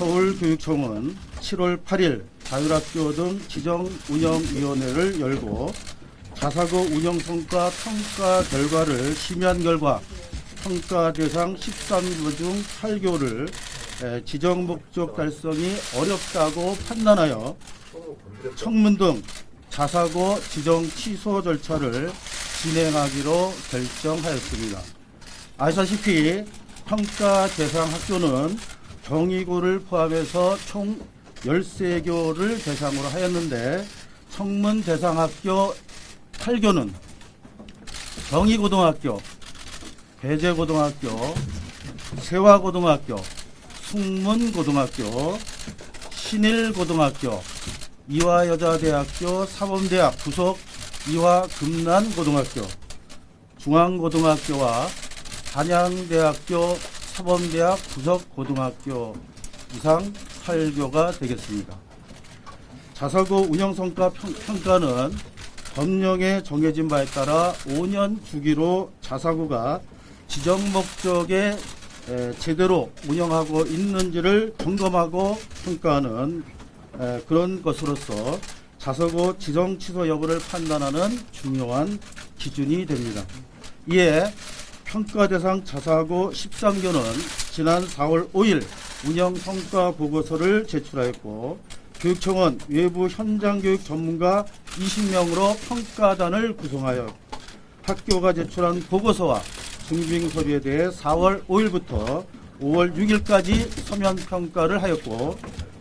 서울교육청은 7월 8일 자율학교 등 지정운영위원회를 열고 자사고 운영성과 평가 결과를 심의한 결과 평가 대상 13교 중 8교를 지정 목적 달성이 어렵다고 판단하여 청문 등 자사고 지정 취소 절차를 진행하기로 결정하였습니다. 아시다시피 평가 대상 학교는 경희고를 포함해서 총 13교를 대상으로 하였는데 청문 대상 학교 8교는 경희고등학교, 배재고등학교, 세화고등학교, 숙문고등학교, 신일고등학교, 이화여자대학교 사범대학 부속 이화금난고등학교, 중앙고등학교와 한양대학교 사범대학 부속고등학교 이상 8교가 되겠습니다. 자사고 운영성과 평가는 법령에 정해진 바에 따라 5년 주기로 자사고가 지정 목적에 제대로 운영하고 있는지를 점검하고 평가하는 그런 것으로서 자사고 지정 취소 여부를 판단하는 중요한 기준이 됩니다. 이에 평가 대상 자사고 13교는 지난 4월 5일 운영 성과 보고서를 제출하였고 교육청은 외부 현장교육 전문가 20명으로 평가단을 구성하여 학교가 제출한 보고서와 증빙 서류에 대해 4월 5일부터 5월 6일까지 서면 평가를 하였고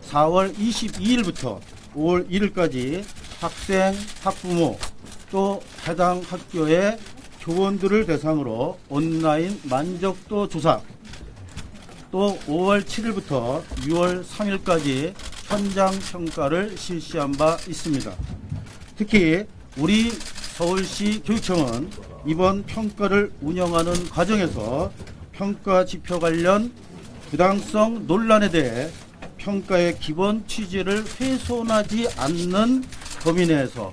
4월 22일부터 5월 1일까지 학생, 학부모 또 해당 학교의 교원들을 대상으로 온라인 만족도 조사 또 5월 7일부터 6월 3일까지 현장 평가를 실시한 바 있습니다. 특히 우리 서울시 교육청은 이번 평가를 운영하는 과정에서 평가 지표 관련 부당성 논란에 대해 평가의 기본 취지를 훼손하지 않는 범위 내에서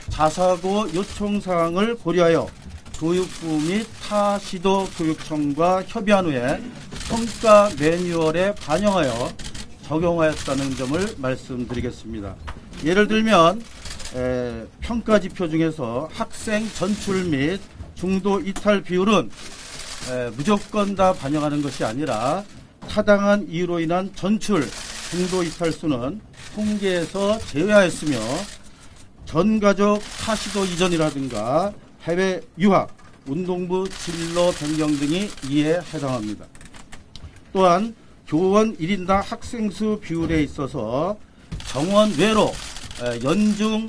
자사고 요청사항을 고려하여 교육부 및 타 시도 교육청과 협의한 후에 평가 매뉴얼에 반영하여 적용하였다는 점을 말씀드리겠습니다. 예를 들면 평가 지표 중에서 학생 전출 및 중도 이탈 비율은 무조건 다 반영하는 것이 아니라 타당한 이유로 인한 전출, 중도 이탈 수는 통계에서 제외하였으며 전가족 타시도 이전이라든가 해외 유학, 운동부 진로 변경 등이 이에 해당합니다. 또한 교원 1인당 학생 수 비율에 있어서 정원 외로 연중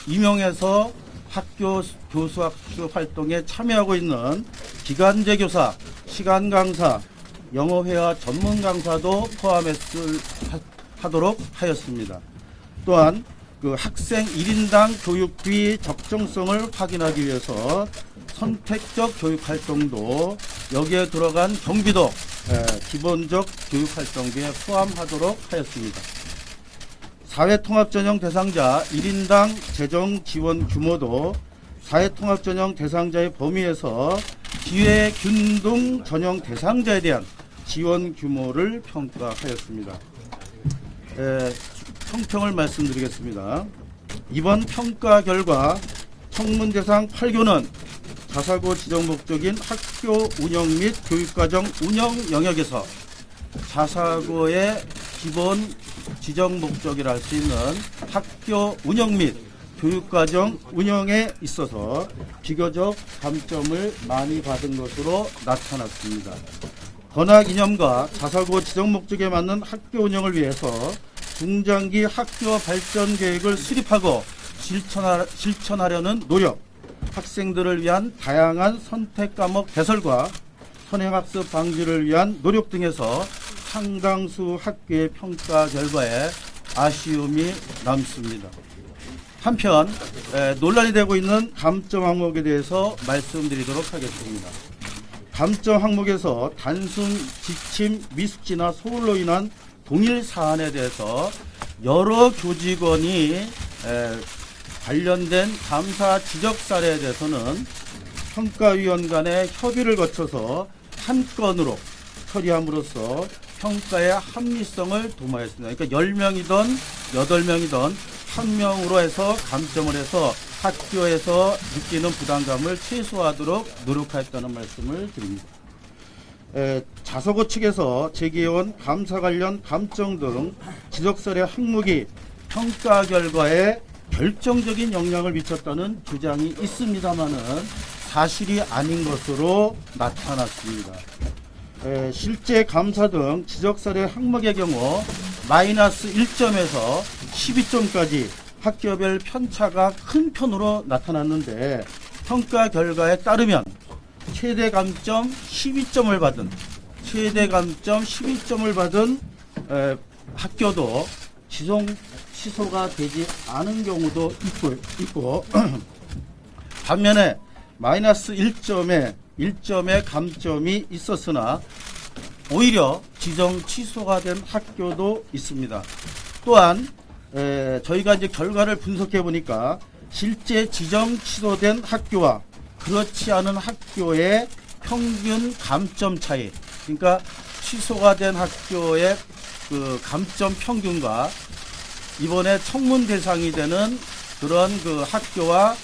임용해서 학교 교수학교 활동에 참여하고 있는 기간제 교사, 시간 강사, 영어회화 전문 강사도 포함하도록 하였습니다. 또한 학생 1인당 교육비 적정성을 확인하기 위해서 선택적 교육활동도 여기에 들어간 경비도 기본적 교육활동비에 포함하도록 하였습니다. 사회통합전형 대상자 1인당 재정 지원 규모도 사회통합전형 대상자의 범위에서 기회균등 전형 대상자에 대한 지원 규모를 평가하였습니다. 총평을 말씀드리겠습니다. 이번 평가 결과 청문 대상 8교는 자사고 지정 목적인 학교 운영 및 교육과정 운영 영역에서 자사고의 기본 지정 목적이라 할 수 있는 학교 운영 및 교육과정 운영에 있어서 비교적 감점을 많이 받은 것으로 나타났습니다. 번학 이념과 자사고 지정 목적에 맞는 학교 운영을 위해서 중장기 학교 발전 계획을 수립하고 실천하려는 노력, 학생들을 위한 다양한 선택 과목 개설과 선행학습 방지를 위한 노력 등에서 상당수 학교의 평가 결과에 아쉬움이 남습니다. 한편 논란이 되고 있는 감점 항목에 대해서 말씀드리도록 하겠습니다. 감점 항목에서 단순 지침, 미숙지나 소홀로 인한 동일 사안에 대해서 여러 교직원이 관련된 감사 지적 사례에 대해서는 평가위원 간의 협의를 거쳐서 한 건으로 처리함으로써 평가의 합리성을 도모했습니다. 그러니까 10명이든 8명이든 한 명으로 해서 감점을 해서 학교에서 느끼는 부담감을 최소화하도록 노력하였다는 말씀을 드립니다. 자서고 측에서 제기해온 감사 관련 감정 등 지적설의 항목이 평가 결과에 결정적인 영향을 미쳤다는 주장이 있습니다마는 사실이 아닌 것으로 나타났습니다. 실제 감사 등 지적설의 항목의 경우 마이너스 1점에서 12점까지 학교별 편차가 큰 편으로 나타났는데 평가 결과에 따르면 최대 감점 12점을 받은 학교도 지정 취소가 되지 않은 경우도 있고 반면에 마이너스 1점의 감점이 있었으나 오히려 지정 취소가 된 학교도 있습니다. 또한 저희가 이제 결과를 분석해 보니까 실제 지정 취소된 학교와 그렇지 않은 학교의 평균 감점 차이, 그러니까 취소가 된 학교의 그 감점 평균과 이번에 청문 대상이 되는 그런 그 학교와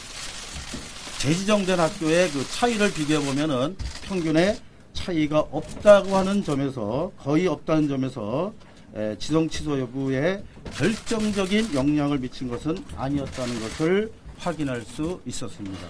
재지정된 학교의 그 차이를 비교해 보면은 평균의 차이가 없다고 하는 점에서, 거의 없다는 점에서 지정 취소 여부에 결정적인 영향을 미친 것은 아니었다는 것을 확인할 수 있었습니다.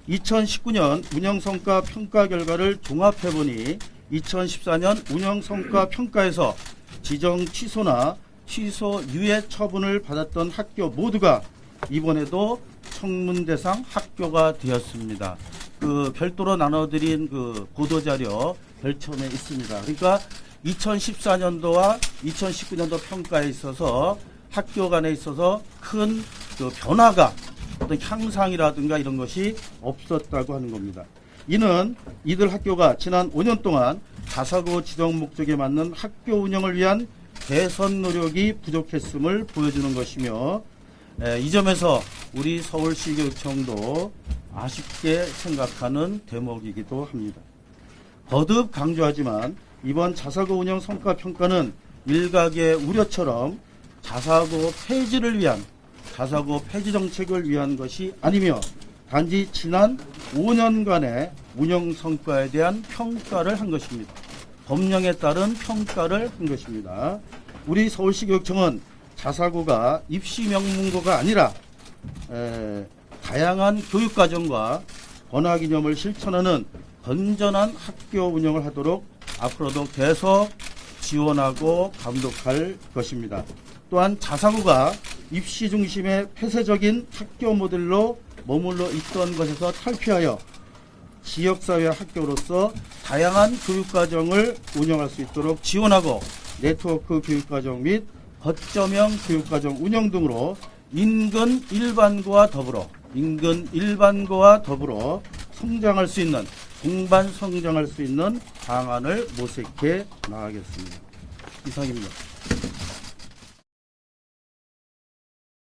2019년 운영성과 평가 결과를 종합해보니 2014년 운영성과 평가에서 지정 취소나 취소 유예 처분을 받았던 학교 모두가 이번에도 청문 대상 학교가 되었습니다. 그 별도로 나눠드린 그 보도자료 별첨에 있습니다. 그러니까 2014년도와 2019년도 평가에 있어서 학교 간에 있어서 큰 그 변화가 어떤 향상이라든가 이런 것이 없었다고 하는 겁니다. 이는 이들 학교가 지난 5년 동안 자사고 지정 목적에 맞는 학교 운영을 위한 개선 노력이 부족했음을 보여주는 것이며, 이 점에서 우리 서울시교육청도 아쉽게 생각하는 대목이기도 합니다. 거듭 강조하지만 이번 자사고 운영 성과 평가는 일각의 우려처럼 자사고 폐지 정책을 위한 것이 아니며 단지 지난 5년간의 운영 성과에 대한 평가를 한 것입니다. 법령에 따른 평가를 한 것입니다. 우리 서울시교육청은 자사고가 입시 명문고가 아니라 다양한 교육과정과 권학이념을 실천하는 건전한 학교 운영을 하도록 앞으로도 계속 지원하고 감독할 것입니다. 또한 자사고가 입시 중심의 폐쇄적인 학교 모델로 머물러 있던 것에서 탈피하여 지역사회 학교로서 다양한 교육과정을 운영할 수 있도록 지원하고 네트워크 교육과정 및 거점형 교육과정 운영 등으로 인근 일반고와 더불어 성장할 수 있는, 동반 성장할 수 있는 방안을 모색해 나가겠습니다. 이상입니다.